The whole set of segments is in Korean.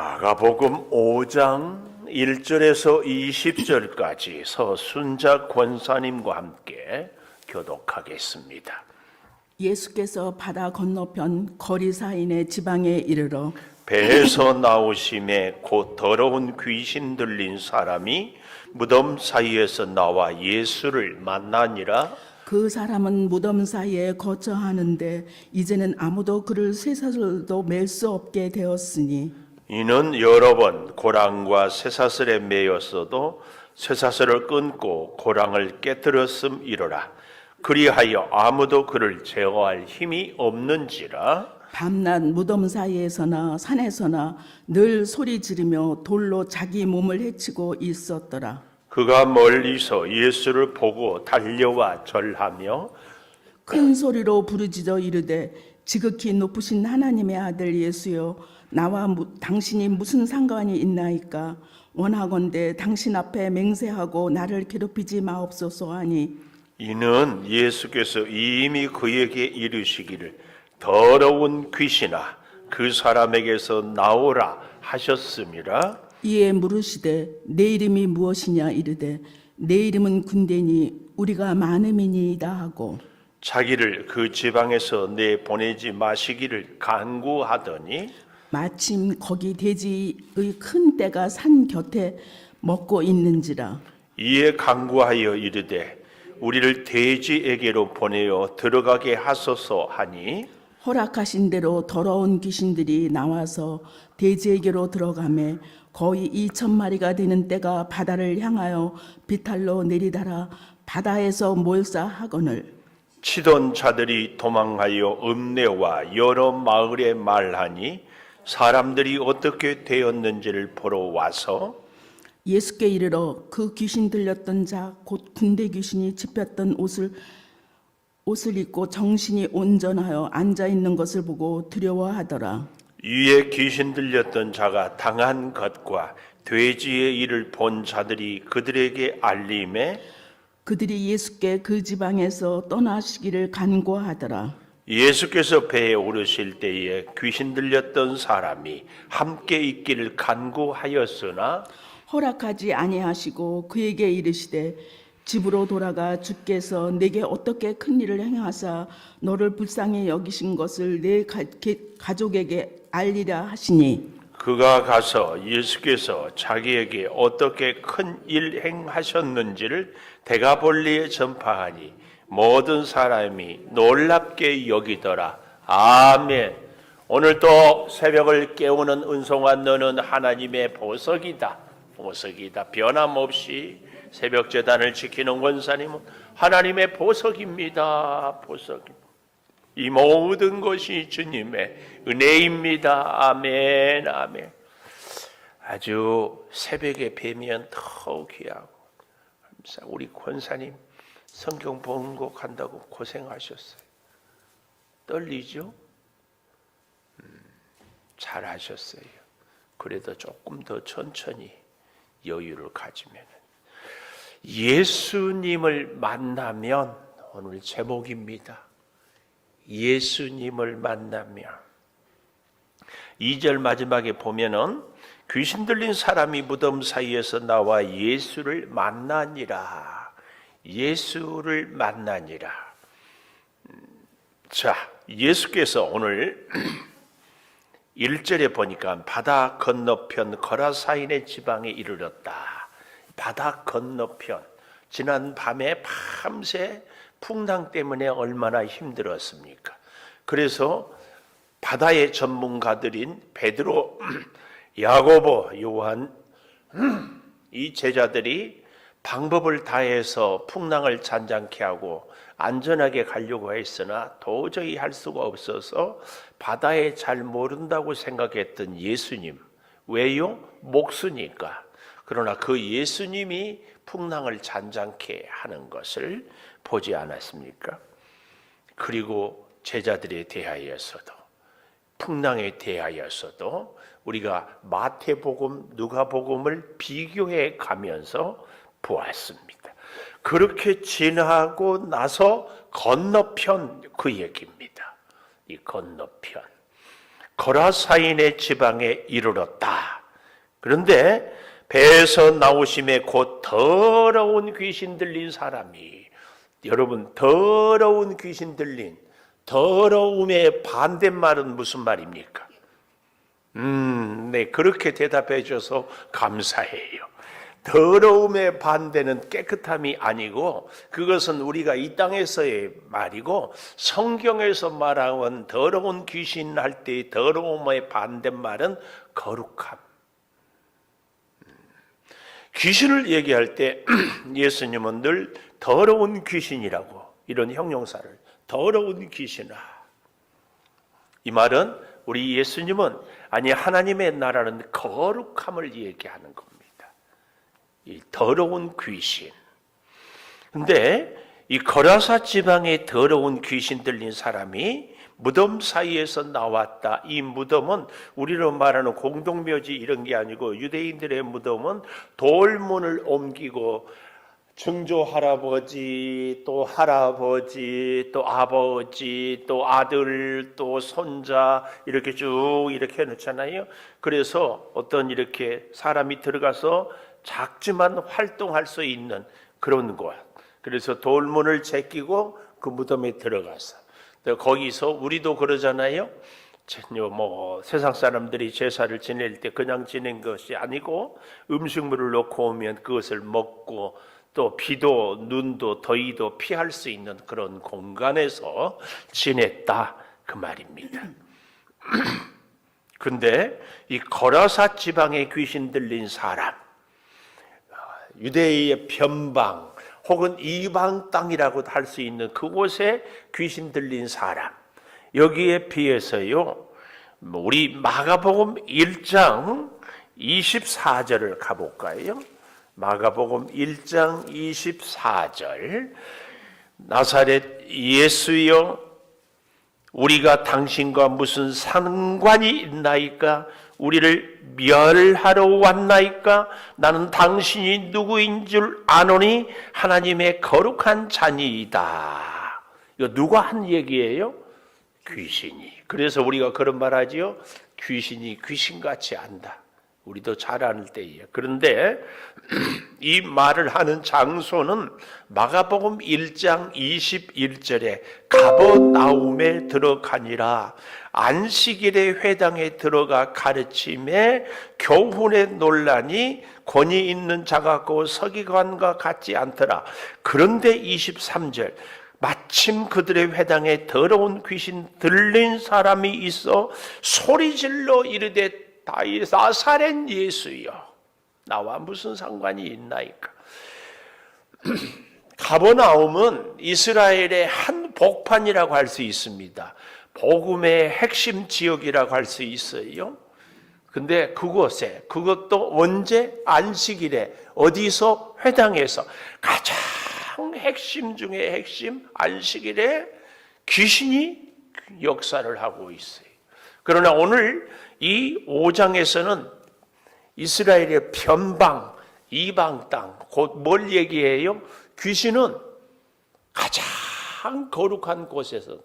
마가복음 5장 1절에서 20절까지 서순자 권사님과 함께 교독하겠습니다. 예수께서 바다 건너편 거리사인의 지방에 이르러 배에서 나오심에 곧 더러운 귀신 들린 사람이 무덤 사이에서 나와 예수를 만나니라. 그 사람은 무덤 사이에 거처하는데 이제는 아무도 그를 쇠사슬도 맬 수 없게 되었으니 이는 여러 번 고랑과 쇠사슬에 매였어도 쇠사슬을 끊고 고랑을 깨뜨렸음이로라. 그리하여 아무도 그를 제어할 힘이 없는지라. 밤낮 무덤 사이에서나 산에서나 늘 소리 지르며 돌로 자기 몸을 해치고 있었더라. 그가 멀리서 예수를 보고 달려와 절하며 큰 소리로 부르짖어 이르되 지극히 높으신 하나님의 아들 예수여, 나와 당신이 무슨 상관이 있나이까? 원하건대 당신 앞에 맹세하고 나를 괴롭히지 마옵소서 하니 이는 예수께서 이미 그에게 이르시기를 더러운 귀신아 그 사람에게서 나오라 하셨음이라. 이에 물으시되 내 이름이 무엇이냐 이르되 내 이름은 군대니 우리가 많음이니이다 하고 자기를 그 지방에서 내보내지 마시기를 간구하더니 마침 거기 돼지의 큰 떼가 산 곁에 먹고 있는지라. 이에 간구하여 이르되 우리를 돼지에게로 보내어 들어가게 하소서 하니 허락하신 대로 더러운 귀신들이 나와서 돼지에게로 들어가매 거의 2,000마리가 되는 떼가 바다를 향하여 비탈로 내리달아 바다에서 몰사하거늘 치던 자들이 도망하여 읍내와 여러 마을에 말하니 사람들이 어떻게 되었는지를 보러 와서 예수께 이르러 그 귀신 들렸던 자 곧 군대 귀신이 집혔던 옷을 입고 정신이 온전하여 앉아 있는 것을 보고 두려워하더라. 위에 귀신 들렸던 자가 당한 것과 돼지의 일을 본 자들이 그들에게 알림에 그들이 예수께 그 지방에서 떠나시기를 간구하더라. 예수께서 배에 오르실 때에 귀신 들렸던 사람이 함께 있기를 간구하였으나 허락하지 아니하시고 그에게 이르시되 집으로 돌아가 주께서 내게 어떻게 큰 일을 행하사 너를 불쌍히 여기신 것을 내 가족에게 알리라 하시니 그가 가서 예수께서 자기에게 어떻게 큰 일 행하셨는지를 데가볼리에 전파하니 모든 사람이 놀랍게 여기더라. 아멘. 오늘도 새벽을 깨우는 은송아, 너는 하나님의 보석이다. 보석이다. 변함없이 새벽 제단을 지키는 권사님은 하나님의 보석입니다. 보석입니다. 이 모든 것이 주님의 은혜입니다. 아멘. 아멘. 아주 새벽에 뵈면 더욱 귀하고 우리 권사님 성경 본국 한다고 고생하셨어요. 떨리죠? 잘하셨어요. 그래도 조금 더 천천히 여유를 가지면 예수님을 만나면, 오늘 제목입니다. 예수님을 만나면 2절 마지막에 보면은 귀신 들린 사람이 무덤 사이에서 나와 예수를 만나니라. 예수를 만나니라. 자, 예수께서 오늘 1절에 보니까 바다 건너편 거라사인의 지방에 이르렀다. 바다 건너편. 지난 밤에 밤새 풍랑 때문에 얼마나 힘들었습니까? 그래서 바다의 전문가들인 베드로, 야고보, 요한 이 제자들이 방법을 다해서 풍랑을 잔잔케 하고 안전하게 가려고 했으나 도저히 할 수가 없어서 바다에 잘 모른다고 생각했던 예수님. 왜요? 목수니까. 그러나 그 예수님이 풍랑을 잔잔케 하는 것을 보지 않았습니까? 그리고 제자들에 대하여서도, 풍랑에 대하여서도 우리가 마태복음, 누가복음을 비교해 가면서 보았습니다. 그렇게 지나고 나서 건너편, 그 얘기입니다. 이 건너편. 거라사인의 지방에 이르렀다. 그런데 배에서 나오심에 곧 더러운 귀신 들린 사람이, 여러분, 더러운 귀신 들린, 더러움의 반대말은 무슨 말입니까? 네, 그렇게 대답해 줘서 감사해요. 더러움의 반대는 깨끗함이 아니고, 그것은 우리가 이 땅에서의 말이고, 성경에서 말하는 더러운 귀신 할 때의 더러움의 반대말은 거룩함. 귀신을 얘기할 때 예수님은 늘 더러운 귀신이라고, 이런 형용사를, 더러운 귀신아. 이 말은 우리 예수님은, 아니 하나님의 나라는 거룩함을 얘기하는 겁니다. 이 더러운 귀신. 근데 이 거라사 지방에 더러운 귀신 들린 사람이 무덤 사이에서 나왔다. 이 무덤은 우리로 말하는 공동묘지 이런 게 아니고, 유대인들의 무덤은 돌문을 옮기고 증조 할아버지, 또 할아버지, 또 아버지, 또 아들, 또 손자 이렇게 쭉 이렇게 해놓잖아요. 그래서 어떤 이렇게 사람이 들어가서 작지만 활동할 수 있는 그런 곳. 그래서 돌문을 제끼고 그 무덤에 들어가서, 거기서 우리도 그러잖아요. 뭐 세상 사람들이 제사를 지낼 때 그냥 지낸 것이 아니고, 음식물을 놓고 오면 그것을 먹고, 또 비도 눈도 더위도 피할 수 있는 그런 공간에서 지냈다, 그 말입니다. 근데 이 거라사 지방에 귀신 들린 사람, 유대의 변방 혹은 이방 땅이라고 할 수 있는 그곳에 귀신 들린 사람, 여기에 비해서요, 우리 마가복음 1장 24절을 가볼까요? 마가복음 1장 24절. 나사렛 예수여, 우리가 당신과 무슨 상관이 있나이까? 우리를 멸하러 왔나이까? 나는 당신이 누구인 줄 아노니 하나님의 거룩한 자니이다. 이거 누가 한 얘기예요? 귀신이. 그래서 우리가 그런 말 하지요. 귀신이 귀신같이 안다. 우리도 잘 아는 때예요. 그런데 이 말을 하는 장소는 마가복음 1장 21절에 가버나움에 들어가니라. 안식일의 회당에 들어가 가르침에 교훈의 논란이 권위 있는 자가 고 서기관과 같지 않더라. 그런데 23절, 마침 그들의 회당에 더러운 귀신 들린 사람이 있어 소리질러 이르되 나사렛 예수여, 나와 무슨 상관이 있나이까? 가버나움은 이스라엘의 한 복판이라고 할 수 있습니다. 복음의 핵심 지역이라고 할 수 있어요. 근데 그곳에, 그것도 언제? 안식일에, 어디서? 회당에서 가장 핵심 중에 핵심, 안식일에 귀신이 역사를 하고 있어요. 그러나 오늘 이 5장에서는 이스라엘의 변방, 이방 땅, 곧 뭘 얘기해요? 귀신은 가장 거룩한 곳에서도,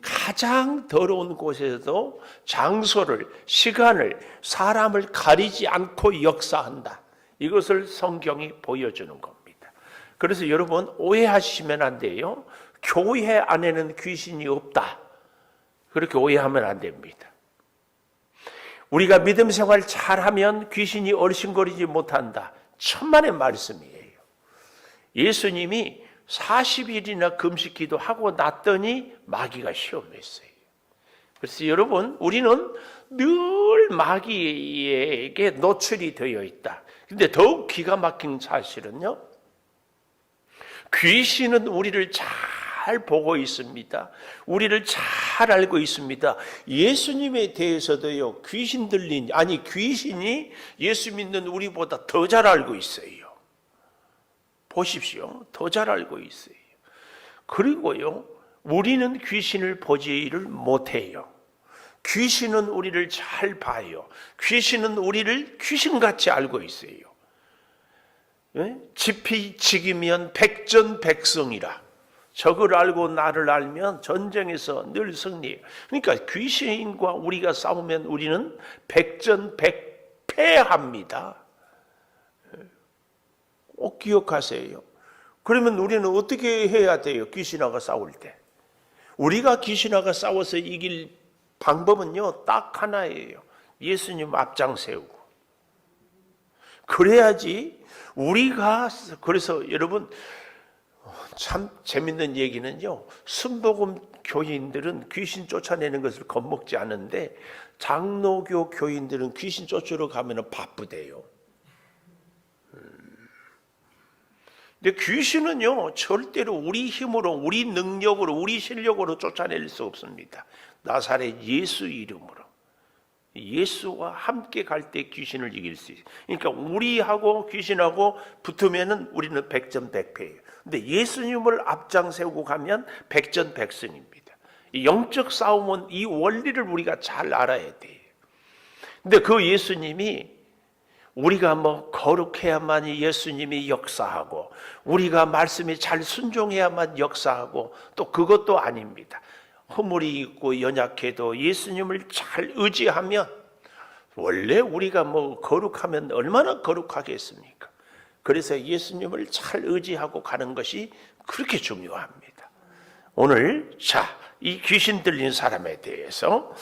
가장 더러운 곳에서도 장소를, 시간을, 사람을 가리지 않고 역사한다. 이것을 성경이 보여주는 겁니다. 그래서 여러분 오해하시면 안 돼요. 교회 안에는 귀신이 없다. 그렇게 오해하면 안 됩니다. 우리가 믿음 생활 잘하면 귀신이 얼씬거리지 못한다. 천만의 말씀이에요. 예수님이 40일이나 금식 기도하고 났더니 마귀가 시험했어요. 그래서 여러분, 우리는 늘 마귀에게 노출이 되어 있다. 근데 더욱 기가 막힌 사실은요, 귀신은 우리를 잘 보고 있습니다. 우리를 잘 알고 있습니다. 예수님에 대해서도요, 귀신이 예수 믿는 우리보다 더 잘 알고 있어요. 보십시오. 더 잘 알고 있어요. 그리고요, 우리는 귀신을 보지를 못해요. 귀신은 우리를 잘 봐요. 귀신은 우리를 귀신같이 알고 있어요. 예? 지피지기면 백전백승이라. 적을 알고 나를 알면 전쟁에서 늘 승리해요. 그러니까 귀신과 우리가 싸우면 우리는 백전백패합니다. 꼭 기억하세요. 그러면 우리는 어떻게 해야 돼요? 귀신하고 싸울 때. 우리가 귀신하고 싸워서 이길 방법은요, 딱 하나예요. 예수님 앞장 세우고. 그래야지 우리가, 그래서 여러분, 참 재밌는 얘기는요, 순복음 교인들은 귀신 쫓아내는 것을 겁먹지 않는데, 장로교 교인들은 귀신 쫓으러 가면 바쁘대요. 근데 귀신은요, 절대로 우리 힘으로, 우리 능력으로, 우리 실력으로 쫓아낼 수 없습니다. 나사렛 예수 이름으로. 예수와 함께 갈 때 귀신을 이길 수 있어요. 그러니까 우리하고 귀신하고 붙으면은 우리는 백전백패예요. 근데 예수님을 앞장 세우고 가면 백전백승입니다. 이 영적 싸움은 이 원리를 우리가 잘 알아야 돼요. 근데 그 예수님이 우리가 뭐 거룩해야만 예수님이 역사하고 우리가 말씀에 잘 순종해야만 역사하고 또 그것도 아닙니다. 허물이 있고 연약해도 예수님을 잘 의지하면 원래 우리가 뭐 거룩하면 얼마나 거룩하겠습니까? 그래서 예수님을 잘 의지하고 가는 것이 그렇게 중요합니다. 오늘 이 귀신 들린 사람에 대해서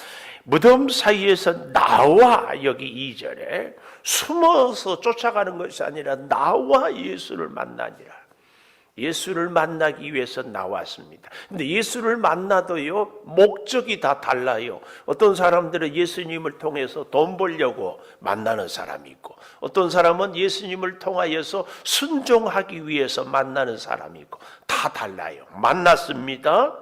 무덤 사이에서 나와, 여기 2절에 숨어서 쫓아가는 것이 아니라 나와 예수를 만나니라. 예수를 만나기 위해서 나왔습니다. 근데 예수를 만나도요, 목적이 다 달라요. 어떤 사람들은 예수님을 통해서 돈 벌려고 만나는 사람이 있고, 어떤 사람은 예수님을 통하여서 순종하기 위해서 만나는 사람이 있고, 다 달라요. 만났습니다.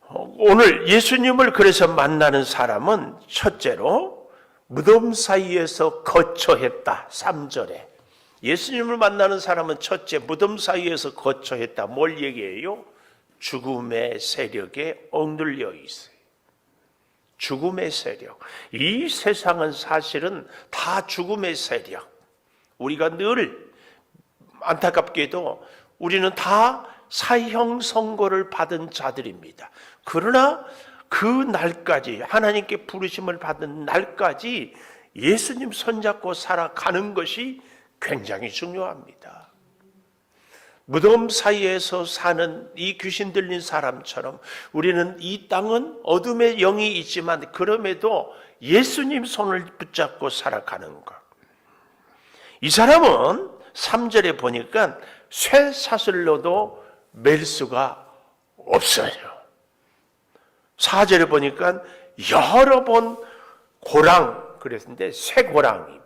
오늘 예수님을 그래서 만나는 사람은 첫째로 무덤 사이에서 거처했다. 3절에. 예수님을 만나는 사람은 첫째 무덤 사이에서 거처했다. 뭘 얘기해요? 죽음의 세력에 억눌려 있어요. 죽음의 세력. 이 세상은 사실은 다 죽음의 세력. 우리가 늘 안타깝게도 우리는 다 사형 선고를 받은 자들입니다. 그러나 그 날까지, 하나님께 부르심을 받은 날까지 예수님 손잡고 살아가는 것이 굉장히 중요합니다. 무덤 사이에서 사는 이 귀신 들린 사람처럼 우리는 이 땅은 어둠의 영이 있지만 그럼에도 예수님 손을 붙잡고 살아가는 것. 이 사람은 3절에 보니까 쇠사슬로도 맬 수가 없어요. 4절에 보니까 여러 번 고랑, 그랬는데 쇠고랑이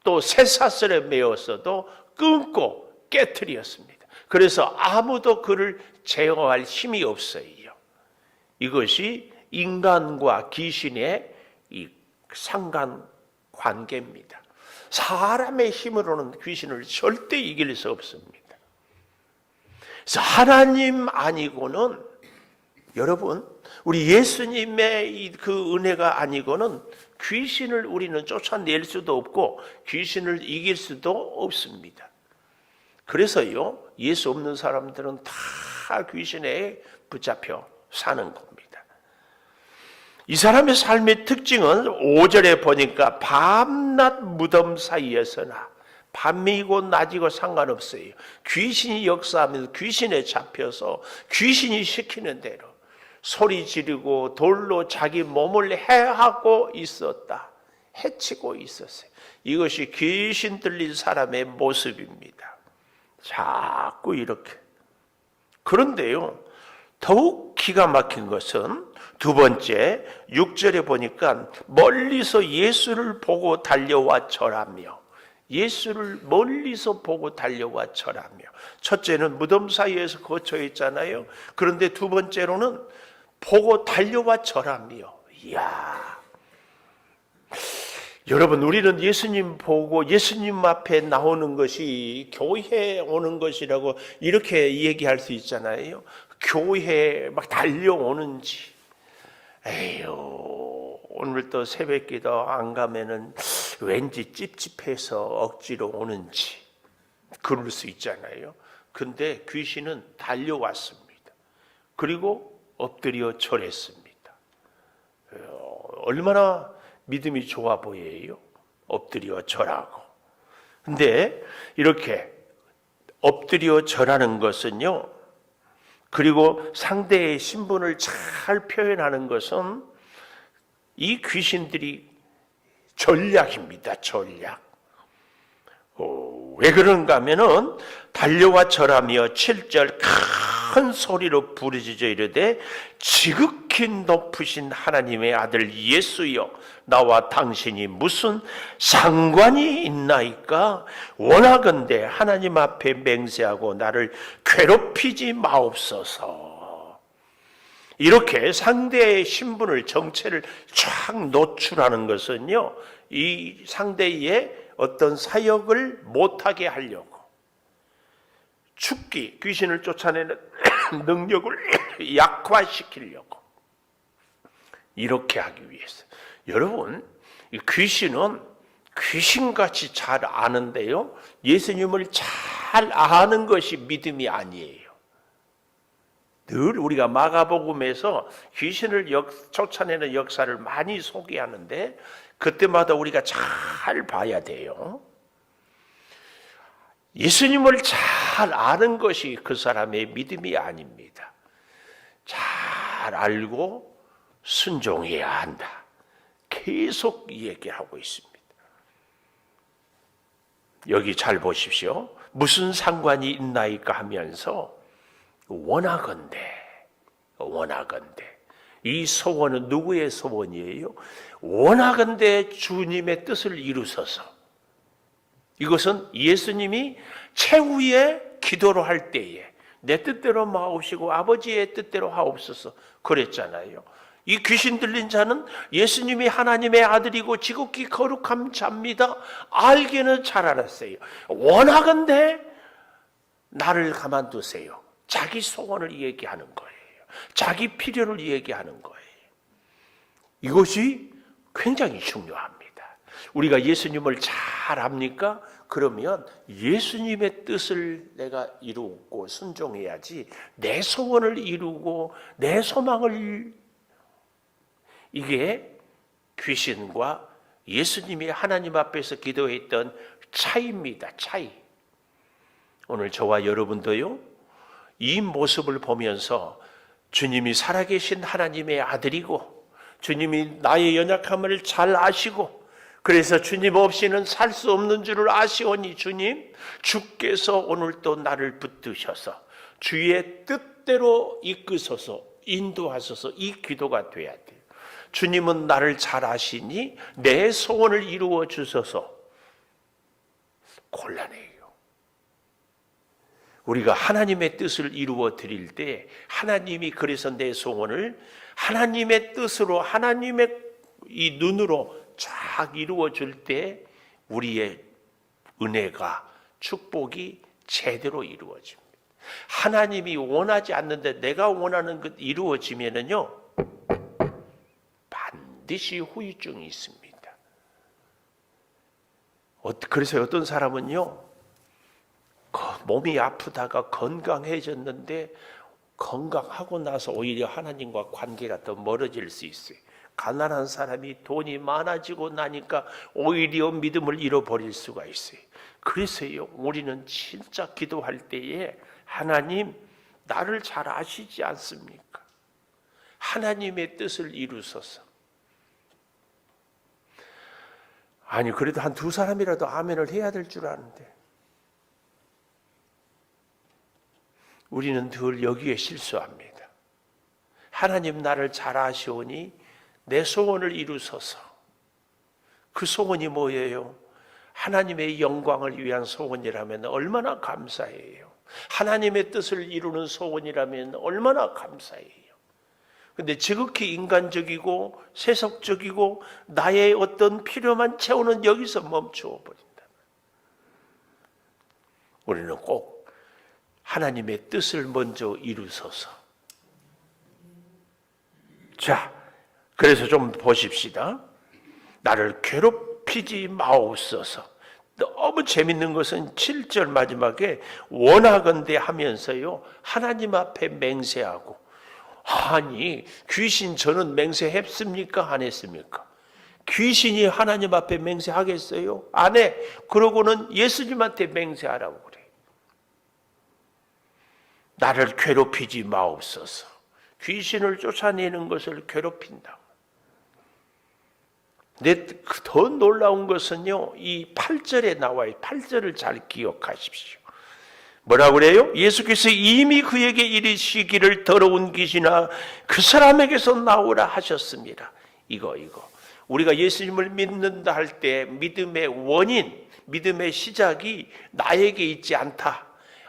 또 쇠사슬에 매었어도 끊고 깨트렸습니다. 그래서 아무도 그를 제어할 힘이 없어요. 이것이 인간과 귀신의 이 상관관계입니다. 사람의 힘으로는 귀신을 절대 이길 수 없습니다. 그래서 하나님 아니고는, 여러분, 우리 예수님의 그 은혜가 아니고는 귀신을 우리는 쫓아낼 수도 없고 귀신을 이길 수도 없습니다. 그래서요, 예수 없는 사람들은 다 귀신에 붙잡혀 사는 겁니다. 이 사람의 삶의 특징은 5절에 보니까 밤낮 무덤 사이에서나, 밤이고 낮이고 상관없어요. 귀신이 역사하면서 귀신에 잡혀서 귀신이 시키는 대로 소리 지르고 돌로 자기 몸을 해하고 있었다. 해치고 있었어요. 이것이 귀신 들린 사람의 모습입니다. 자꾸 이렇게. 그런데요, 더욱 기가 막힌 것은 두 번째 6절에 보니까 멀리서 예수를 보고 달려와 절하며, 예수를 멀리서 보고 달려와 절하며. 첫째는 무덤 사이에서 거쳐 있잖아요. 그런데 두 번째로는 보고 달려와 절하며. 이야, 여러분, 우리는 예수님 보고 예수님 앞에 나오는 것이 교회에 오는 것이라고 이렇게 얘기할 수 있잖아요. 교회에 막 달려오는지, 에휴, 오늘 또 새벽기도 안 가면은 왠지 찝찝해서 억지로 오는지, 그럴 수 있잖아요. 근데 귀신은 달려왔습니다. 그리고 엎드려 절했습니다. 얼마나 믿음이 좋아 보여요. 엎드려 절하고. 근데 이렇게 엎드려 절하는 것은요, 그리고 상대의 신분을 잘 표현하는 것은 이 귀신들이 전략입니다. 전략. 왜 그런가 하면은 달려와 절하며 7절 큰 소리로 부르짖어 이르되 지극히 높으신 하나님의 아들 예수여, 나와 당신이 무슨 상관이 있나이까? 원하건대 하나님 앞에 맹세하고 나를 괴롭히지 마옵소서. 이렇게 상대의 신분을, 정체를 쫙 노출하는 것은요, 이 상대의 어떤 사역을 못하게 하려고, 죽기, 귀신을 쫓아내는 능력을 약화시키려고, 이렇게 하기 위해서. 여러분, 이 귀신은 귀신같이 잘 아는데요, 예수님을 잘 아는 것이 믿음이 아니에요. 늘 우리가 마가복음에서 귀신을 쫓아내는 역사를 많이 소개하는데 그때마다 우리가 잘 봐야 돼요. 예수님을 잘 아는 것이 그 사람의 믿음이 아닙니다. 잘 알고 순종해야 한다. 계속 얘기하고 있습니다. 여기 잘 보십시오. 무슨 상관이 있나이까 하면서 원하건대. 이 소원은 누구의 소원이에요? 원하건대 주님의 뜻을 이루소서. 이것은 예수님이 최후의 기도를 할 때에 내 뜻대로 마옵시고 아버지의 뜻대로 하옵소서 그랬잖아요. 이 귀신 들린 자는 예수님이 하나님의 아들이고 지극히 거룩한 자입니다. 알기는 잘 알았어요. 원하건대 나를 가만두세요. 자기 소원을 얘기하는 거예요. 자기 필요를 얘기하는 거예요. 이것이 굉장히 중요합니다. 우리가 예수님을 잘 압니까? 그러면 예수님의 뜻을 내가 이루고 순종해야지 내 소원을 이루고 내 소망을, 이게 귀신과 예수님이 하나님 앞에서 기도했던 차이입니다. 차이. 오늘 저와 여러분도요, 이 모습을 보면서 주님이 살아계신 하나님의 아들이고 주님이 나의 연약함을 잘 아시고 그래서 주님 없이는 살 수 없는 줄을 아시오니 주님, 주께서 오늘 또 나를 붙드셔서 주의 뜻대로 이끄소서, 인도하소서, 이 기도가 돼야 돼요. 주님은 나를 잘 아시니 내 소원을 이루어 주소서. 곤란해요. 우리가 하나님의 뜻을 이루어 드릴 때 하나님이 그래서 내 소원을 하나님의 뜻으로, 하나님의 이 눈으로 쫙 이루어 줄 때 우리의 은혜가, 축복이 제대로 이루어집니다. 하나님이 원하지 않는데 내가 원하는 것 이루어지면은요, 반드시 후유증이 있습니다. 그래서 어떤 사람은요, 몸이 아프다가 건강해졌는데 건강하고 나서 오히려 하나님과 관계가 더 멀어질 수 있어요. 가난한 사람이 돈이 많아지고 나니까 오히려 믿음을 잃어버릴 수가 있어요. 그래서요, 우리는 진짜 기도할 때에 하나님, 나를 잘 아시지 않습니까? 하나님의 뜻을 이루소서. 아니, 그래도 한 두 사람이라도 아멘을 해야 될 줄 아는데 우리는 늘 여기에 실수합니다. 하나님, 나를 잘 아시오니 내 소원을 이루소서. 그 소원이 뭐예요? 하나님의 영광을 위한 소원이라면 얼마나 감사해요. 하나님의 뜻을 이루는 소원이라면 얼마나 감사해요. 근데 지극히 인간적이고 세속적이고 나의 어떤 필요만 채우는 여기서 멈추어 버린다. 우리는 꼭 하나님의 뜻을 먼저 이루소서. 자, 그래서 좀 보십시다. 나를 괴롭히지 마옵소서. 너무 재밌는 것은 7절 마지막에 원하건대 하면서요, 하나님 앞에 맹세하고, 아니 귀신 저는 맹세했습니까? 안 했습니까? 귀신이 하나님 앞에 맹세하겠어요? 안 해. 그러고는 예수님한테 맹세하라고 그래. 나를 괴롭히지 마옵소서. 귀신을 쫓아내는 것을 괴롭힌다. 근데 더 놀라운 것은요, 이 8절에 나와요. 8절을 잘 기억하십시오. 뭐라고 그래요? 예수께서 이미 그에게 이르시기를 더러운 귀신아 그 사람에게서 나오라 하셨습니다. 이거 우리가 예수님을 믿는다 할 때 믿음의 원인, 믿음의 시작이 나에게 있지 않다.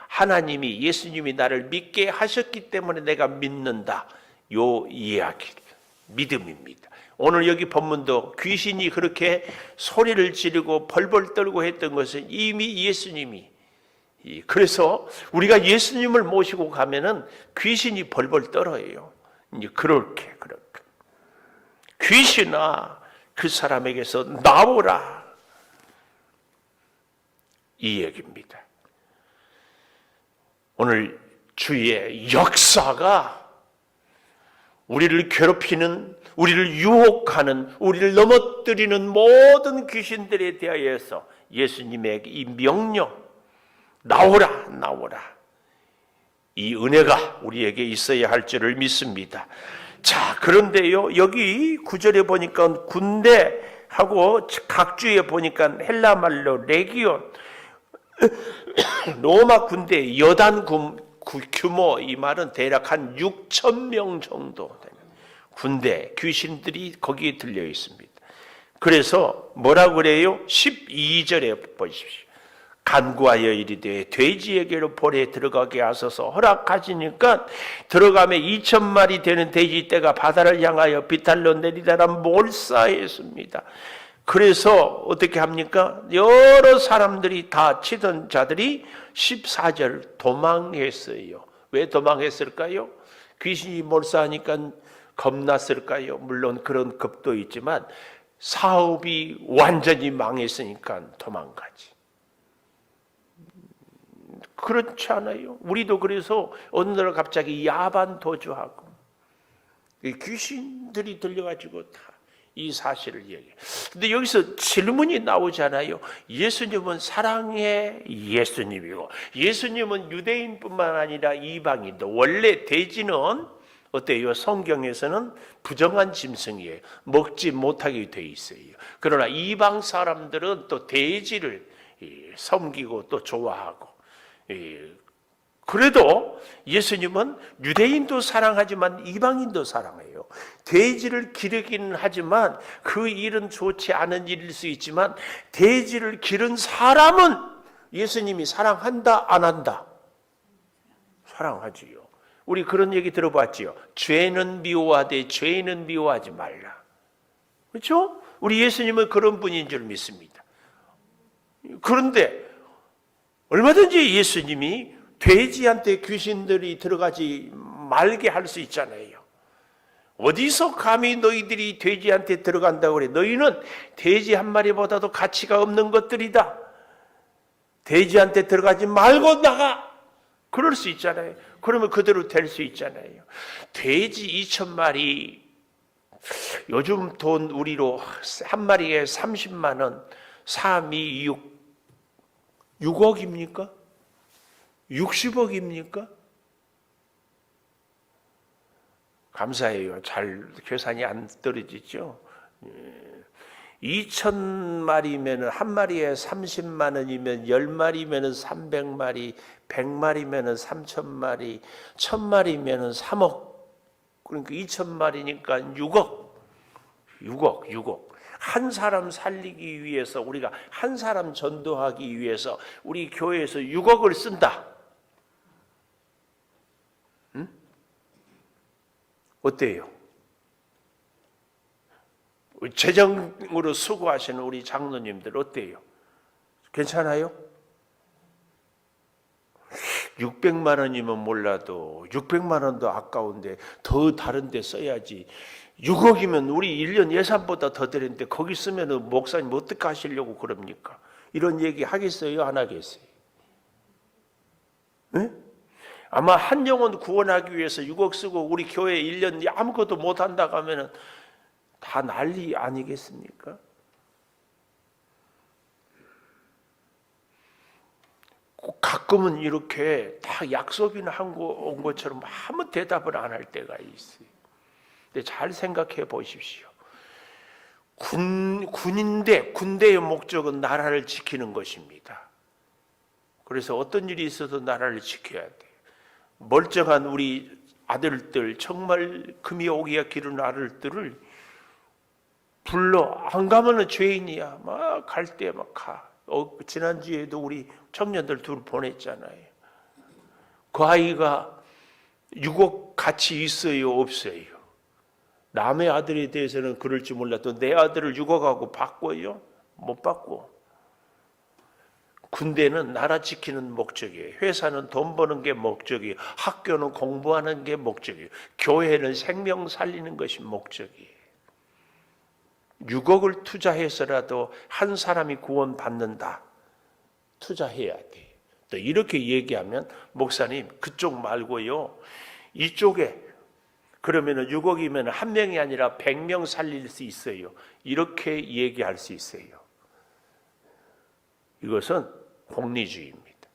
하나님이, 예수님이 나를 믿게 하셨기 때문에 내가 믿는다. 요 이야기, 믿음입니다. 오늘 여기 본문도 귀신이 그렇게 소리를 지르고 벌벌 떨고 했던 것은 이미 예수님이, 그래서 우리가 예수님을 모시고 가면은 귀신이 벌벌 떨어요. 이제 그렇게 귀신아 그 사람에게서 나오라, 이 얘기입니다. 오늘 주의 역사가 우리를 괴롭히는, 우리를 유혹하는, 우리를 넘어뜨리는 모든 귀신들에 대하여서 예수님의 이 명령, 나오라, 이 은혜가 우리에게 있어야 할 줄을 믿습니다. 자, 그런데요, 여기 9절에 보니까 군대하고 각주에 보니까 헬라 말로 레기온, 로마 군대 여단 규모, 이 말은 대략 한 6,000명 정도 되는 군대, 귀신들이 거기에 들려 있습니다. 그래서 뭐라고 그래요? 12절에 보십시오. 간구하여 이르되 돼지에게로 볼에 들어가게 하소서 허락하시니까 들어가며 2,000마리 되는 돼지떼가 바다를 향하여 비탈로 내리다라 몰사했습니다. 그래서 어떻게 합니까? 여러 사람들이 다 치던 자들이 14절 도망했어요. 왜 도망했을까요? 귀신이 몰사하니까 겁났을까요? 물론 그런 겁도 있지만 사업이 완전히 망했으니까 도망가지. 그렇지 않아요? 우리도 그래서 어느 날 갑자기 야반 도주하고 귀신들이 들려가지고 다 이 사실을 얘기해요. 근데 여기서 질문이 나오잖아요. 예수님은 사랑의 예수님이고 예수님은 유대인뿐만 아니라 이방인도, 원래 돼지는 어때요? 성경에서는 부정한 짐승이에요. 먹지 못하게 돼 있어요. 그러나 이방 사람들은 또 돼지를 섬기고 또 좋아하고, 그래도 예수님은 유대인도 사랑하지만 이방인도 사랑해요. 돼지를 기르기는 하지만 그 일은 좋지 않은 일일 수 있지만 돼지를 기른 사람은 예수님이 사랑한다, 안 한다? 사랑하지요. 우리 그런 얘기 들어봤지요. 죄는 미워하되 죄인은 미워하지 말라. 그렇죠? 우리 예수님은 그런 분인 줄 믿습니다. 그런데 얼마든지 예수님이 돼지한테 귀신들이 들어가지 말게 할 수 있잖아요. 어디서 감히 너희들이 돼지한테 들어간다고 그래? 너희는 돼지 한 마리보다도 가치가 없는 것들이다. 돼지한테 들어가지 말고 나가. 그럴 수 있잖아요. 그러면 그대로 될 수 있잖아요. 돼지 2,000마리, 요즘 돈 우리로 한 마리에 30만 원, 3, 2, 6억입니까? 60억입니까? 감사해요. 잘 계산이 안 떨어지죠. 2,000마리면 한 마리에 30만 원이면 10마리면 300마리, 100마리면 3,000마리, 1,000마리면 3억. 그러니까 2,000마리니까 6억. 한 사람 살리기 위해서, 우리가 한 사람 전도하기 위해서 우리 교회에서 6억을 쓴다. 응? 어때요? 재정으로 수고하시는 우리 장로님들 어때요? 괜찮아요? 600만 원이면 몰라도 600만 원도 아까운데 더 다른 데 써야지. 6억이면 우리 1년 예산보다 더 되는데 거기 쓰면 목사님 어떻게 하시려고 그럽니까? 이런 얘기 하겠어요? 안 하겠어요? 네? 아마 한 영혼 구원하기 위해서 6억 쓰고 우리 교회 1년 아무것도 못한다고 하면 다 난리 아니겠습니까? 가끔은 이렇게 다 약속이나 온 것처럼 아무 대답을 안 할 때가 있어요. 근데 잘 생각해 보십시오. 군대의 목적은 나라를 지키는 것입니다. 그래서 어떤 일이 있어도 나라를 지켜야 돼요. 멀쩡한 우리 아들들, 정말 금이 오기가 기른 아들들을 불러 안 가면은 죄인이야. 막 갈 때 막 가. 지난주에도 우리 청년들 둘 보냈잖아요. 그 아이가 6억 같이 있어요, 없어요? 남의 아들에 대해서는 그럴지 몰라도 내 아들을 6억하고 바꿔요? 못 바꿔. 군대는 나라 지키는 목적이에요. 회사는 돈 버는 게 목적이에요. 학교는 공부하는 게 목적이에요. 교회는 생명 살리는 것이 목적이에요. 6억을 투자해서라도 한 사람이 구원받는다. 투자해야 돼. 또 이렇게 얘기하면 목사님 그쪽 말고요. 이쪽에 그러면은 6억이면 한 명이 아니라 100명 살릴 수 있어요. 이렇게 얘기할 수 있어요. 이것은 공리주의입니다.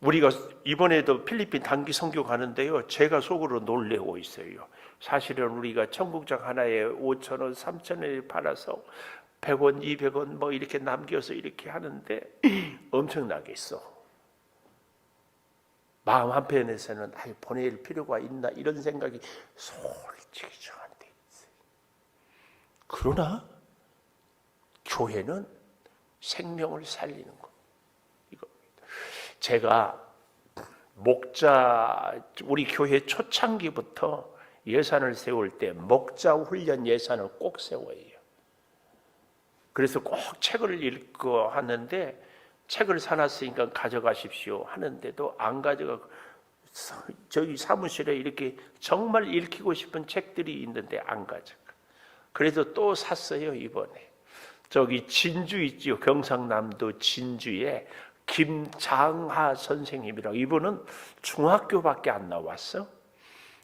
우리가 이번에도 필리핀 단기 선교 가는데요. 제가 속으로 놀래고 있어요. 사실은 우리가 청국장 하나에 5,000원, 3,000원에 팔아서 100원, 200원 뭐 이렇게 남겨서 이렇게 하는데 엄청나겠어. 마음 한편에서는 보낼 필요가 있나 이런 생각이 솔직히 저한테 있어요. 그러나 교회는 생명을 살리는 것 이겁니다. 제가 목자 우리 교회 초창기부터 예산을 세울 때 목자 훈련 예산을 꼭 세워요. 그래서 꼭 책을 읽고 하는데 책을 사놨으니까 가져가십시오 하는데도 안 가져가고 저희 사무실에 이렇게 정말 읽히고 싶은 책들이 있는데 안 가져가. 그래도 또 샀어요 이번에. 저기 진주 있지요. 경상남도 진주에 김장하 선생님이라고 이분은 중학교밖에 안 나왔어.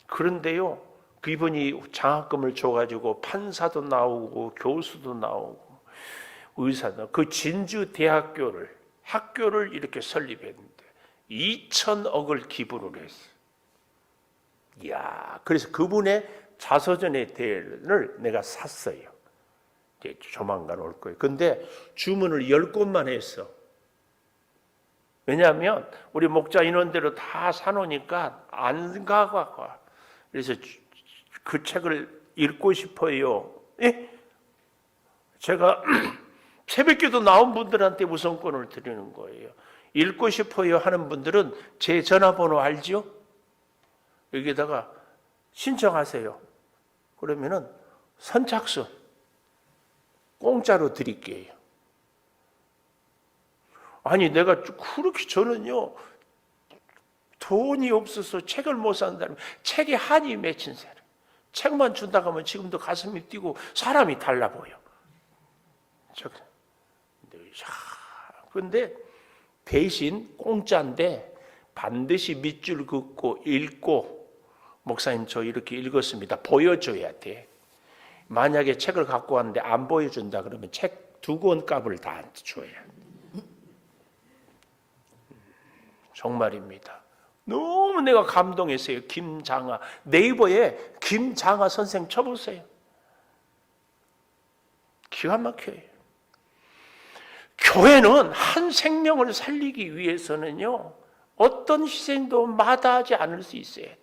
그런데요 그분이 장학금을 줘가지고 판사도 나오고 교수도 나오고 의사도 그 진주 대학교를 학교를 이렇게 설립했는데 2,000억을 기부를 했어. 이야, 그래서 그분의 자서전의 대를 내가 샀어요. 이제 조만간 올 거예요. 근데 주문을 10권만 했어. 왜냐하면 우리 목자 인원대로 다 사놓으니까 안 가고 그래서 그 책을 읽고 싶어요. 예? 제가 새벽기도 나온 분들한테 우선권을 드리는 거예요. 읽고 싶어요 하는 분들은 제 전화번호 알죠? 여기다가 신청하세요. 그러면은 선착순 공짜로 드릴게요. 아니 내가 그렇게 저는요 돈이 없어서 책을 못 산다면 책에 한이 맺힌 사람 책만 준다고 하면 지금도 가슴이 뛰고 사람이 달라 보여. 그런데 대신 공짜인데 반드시 밑줄 긋고 읽고 목사님 저 이렇게 읽었습니다. 보여줘야 돼. 만약에 책을 갖고 왔는데 안 보여준다 그러면 책 2권 값을 다 줘야 돼. 정말입니다. 너무 내가 감동했어요. 김장하 네이버에 김장하 선생 쳐보세요. 기가 막혀요. 교회는 한 생명을 살리기 위해서는요 어떤 희생도 마다하지 않을 수 있어야 돼.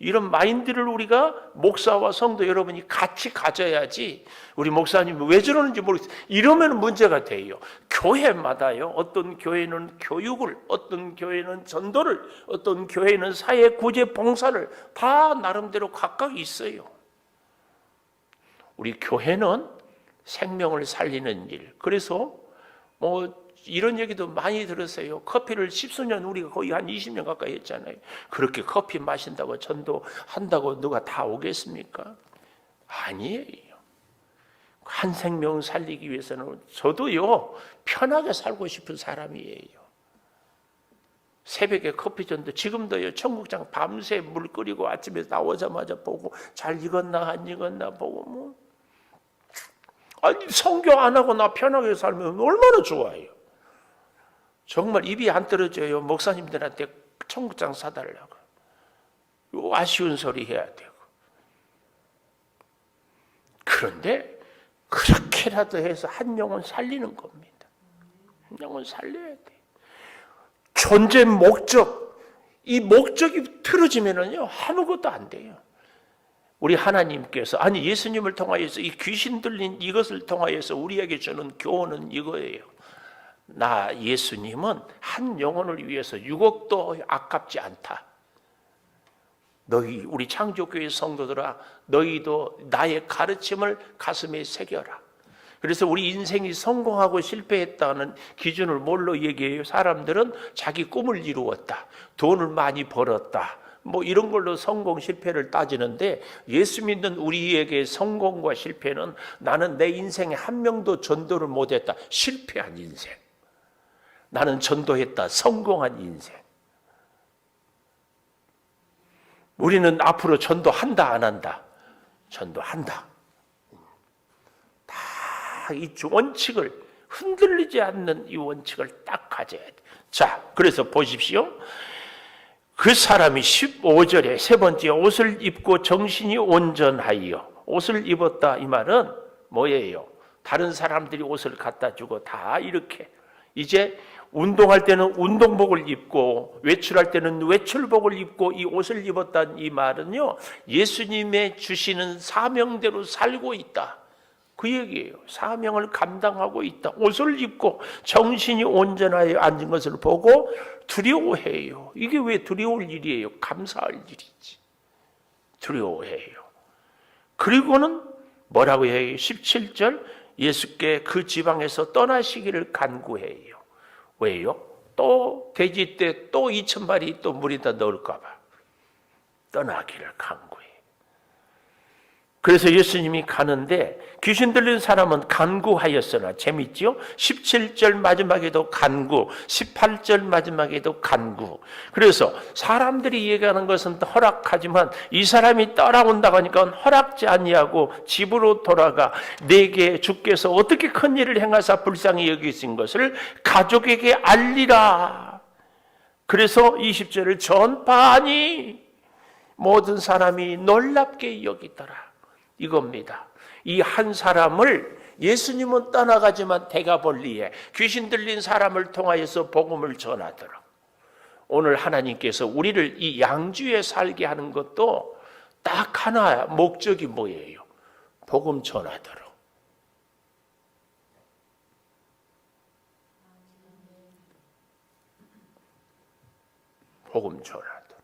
이런 마인드를 우리가 목사와 성도 여러분이 같이 가져야지. 우리 목사님이 왜 저러는지 모르겠어요. 이러면 문제가 돼요. 교회마다요. 어떤 교회는 교육을, 어떤 교회는 전도를, 어떤 교회는 사회 구제 봉사를 다 나름대로 각각 있어요. 우리 교회는 생명을 살리는 일. 그래서 이런 얘기도 많이 들었어요. 커피를 10수년 우리가 거의 한 20년 가까이 했잖아요. 그렇게 커피 마신다고 전도한다고 누가 다 오겠습니까? 아니에요. 한 생명 살리기 위해서는 저도요 편하게 살고 싶은 사람이에요. 새벽에 커피전도 지금도요 청국장 밤새 물 끓이고 아침에 나오자마자 보고 잘 익었나 안 익었나 보고 뭐 아니 성경 안 하고 나 편하게 살면 얼마나 좋아요. 정말 입이 안 떨어져요. 목사님들한테 청국장 사달라고. 아쉬운 소리 해야 되고. 그런데 그렇게라도 해서 한 영혼 살리는 겁니다. 한 영혼 살려야 돼. 존재 목적, 이 목적이 틀어지면은요 아무것도 안 돼요. 우리 하나님께서 아니 예수님을 통하여서 이 귀신 들린 이것을 통하여서 우리에게 주는 교훈은 이거예요. 나 예수님은 한 영혼을 위해서 6억도 아깝지 않다. 너희 우리 창조교회 성도들아 너희도 나의 가르침을 가슴에 새겨라. 그래서 우리 인생이 성공하고 실패했다는 기준을 뭘로 얘기해요? 사람들은 자기 꿈을 이루었다. 돈을 많이 벌었다. 뭐 이런 걸로 성공 실패를 따지는데 예수 믿는 우리에게 성공과 실패는 나는 내 인생에 한 명도 전도를 못했다. 실패한 인생. 나는 전도했다. 성공한 인생. 우리는 앞으로 전도한다 안 한다? 전도한다. 다 이 원칙을 흔들리지 않는 이 원칙을 딱 가져야 돼. 자, 그래서 보십시오. 그 사람이 15절에 세 번째 옷을 입고 정신이 온전하여 옷을 입었다 이 말은 뭐예요? 다른 사람들이 옷을 갖다 주고 다 이렇게 이제 운동할 때는 운동복을 입고 외출할 때는 외출복을 입고 이 옷을 입었다는 이 말은요 예수님의 주시는 사명대로 살고 있다 그 얘기예요. 사명을 감당하고 있다. 옷을 입고 정신이 온전하여 앉은 것을 보고 두려워해요. 이게 왜 두려울 일이에요? 감사할 일이지. 두려워해요. 그리고는 뭐라고 해요? 17절 예수께 그 지방에서 떠나시기를 간구해요. 왜요? 또 돼지 때 또 2,000마리 또 물에다 넣을까 봐 떠나기를 간구해. 그래서 예수님이 가는데 귀신 들린 사람은 간구하였으나 재밌지요? 17절 마지막에도 간구, 18절 마지막에도 간구. 그래서 사람들이 얘기하는 것은 허락하지만 이 사람이 따라온다고 하니까 허락지 아니하고 집으로 돌아가 내게 주께서 어떻게 큰 일을 행하사 불쌍히 여기신 것을 가족에게 알리라. 그래서 20절을 전파하니 모든 사람이 놀랍게 여기더라. 이겁니다. 이 한 사람을 예수님은 떠나가지만 대가벌리에 귀신 들린 사람을 통하여서 복음을 전하도록 오늘 하나님께서 우리를 이 양주에 살게 하는 것도 딱 하나 목적이 뭐예요? 복음 전하도록. 복음 전하도록.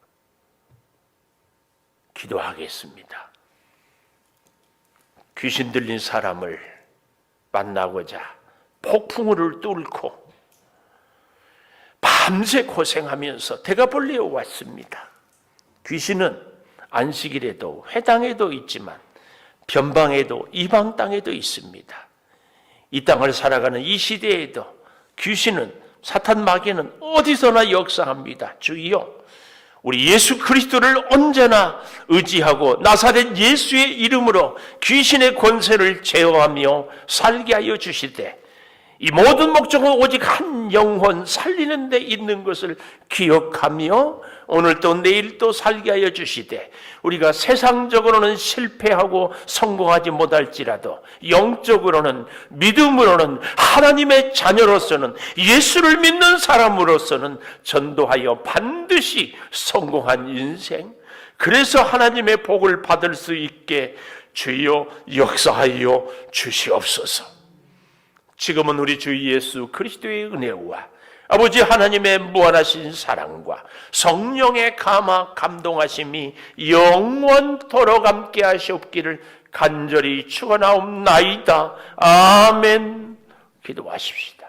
기도하겠습니다. 귀신 들린 사람을 만나고자 폭풍우를 뚫고 밤새 고생하면서 대가벌리에 왔습니다. 귀신은 안식일에도 회당에도 있지만 변방에도 이방 땅에도 있습니다. 이 땅을 살아가는 이 시대에도 귀신은 사탄 마귀는 어디서나 역사합니다. 주여 우리 예수 그리스도를 언제나 의지하고 나사렛 예수의 이름으로 귀신의 권세를 제어하며 살게 하여 주시되 이 모든 목적은 오직 한 영혼 살리는 데 있는 것을 기억하며 오늘도 내일도 살게 하여 주시되 우리가 세상적으로는 실패하고 성공하지 못할지라도 영적으로는 믿음으로는 하나님의 자녀로서는 예수를 믿는 사람으로서는 전도하여 반드시 성공한 인생 그래서 하나님의 복을 받을 수 있게 주여 역사하여 주시옵소서. 지금은 우리 주 예수 그리스도의 은혜와 아버지 하나님의 무한하신 사랑과 성령의 감동하심이 영원토록 함께 하시옵기를 간절히 축원하옵나이다. 아멘. 기도하십시다.